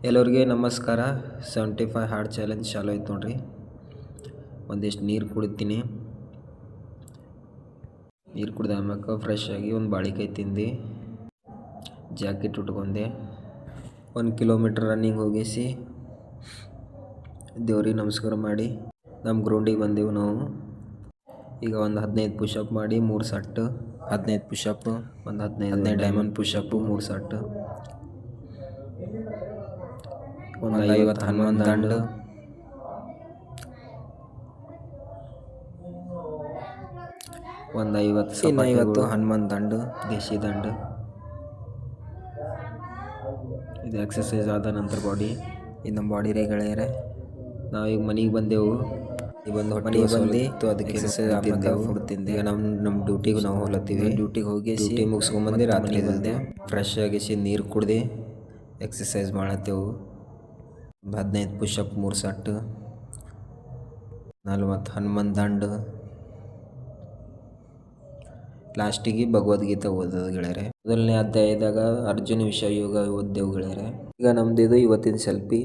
ಎಲ್ಲರಿಗೆ ನಮಸ್ಕಾರ. 75 hard challenge ಚಾಲು ಆಯ್ತು ನೋಡ್ರಿ. ಒಂದಿಷ್ಟು ನೀರು ಕುಡಿತೀನಿ. ನೀರು ಕುಡ್ದು ಆಮ್ಯಾಕ ಫ್ರೆಶ್ ಆಗಿ ಒಂದು ಬಾಳಿಕಾಯಿ ತಿಂದು ಜಾಕೆಟ್ ಉಟ್ಕೊಂಡೆ. 1 ಕಿಲೋಮೀಟ್ರ್ ರನ್ನಿಂಗ್ ಹೋಗಿಸಿ ದೇವ್ರಿಗೆ ನಮಸ್ಕಾರ ಮಾಡಿ ನಮ್ಮ ಗ್ರೌಂಡಿಗೆ ಬಂದೆವು ನಾವು. ಈಗ ಒಂದು 15 ಪುಷಪ್ ಮಾಡಿ 3 ಸೆಟ್. 15 ಪುಷಪ್, ಒಂದು 15 ಡೈಮಂಡ್ ಪುಷಪ್ಪು 3 ಸೆಟ್, ಒಂದು 50 ಹನುಮಾನ್ ದಂಡ, ಒಂದು 50 ಹನುಮಾನ್ ದಂಡ, ದೇಶಿ ದಂಡ. ಇದು ಎಕ್ಸಸೈಸ್ ಆದ ನಂತರ ಇದು ನಮ್ಮ ಬಾಡಿ ರೀ ಗೆಳೆಯರೆ. ನಾವೀಗ ಮನೆಗೆ ಬಂದೆವು. ಈಗ ಬಂದು ಮನೆಗೆ ಬಂದು ಅದಕ್ಕೆ ಎಕ್ಸಸೈಸ್ ಆಮೇಲೆ ಫುಡ್ ತಿಂದೆ. ಈಗ ನಮ್ಮ ಡ್ಯೂಟಿಗೆ ನಾವು ಹೋಗ್ಲತ್ತೀವಿ. ಡ್ಯೂಟಿಗೆ ಹೋಗಿ ಡ್ಯೂಟಿ ಮುಗಿಸ್ಕೊಂಬಂದು ರಾತ್ರಿ ಬಂದೆ. ಫ್ರೆಶ್ ಆಗಿಸಿ ನೀರು ಕುಡ್ದು ಎಕ್ಸಸೈಸ್ ಮಾಡತ್ತೇವು. 15 ಪುಷಪ್ 3 ಸೆಟ್, 40 ಹನುಮಾನ್ ದಂಡ, ಲಾಸ್ಟಿಗೆ ಭಗವದ್ಗೀತೆ ಓದೋದು ಗೆಳೆಯರೆ. ಮೊದಲನೇ ಅಧ್ಯಾಯದಾಗ ಅರ್ಜುನ ವಿಷಯ ಯೋಗ ಓದ್ದೇವು ಗೆಳೆಯರೆ. ಈಗ ನಮ್ದಿದು ಇವತ್ತಿನ ಸೆಲ್ಫಿ.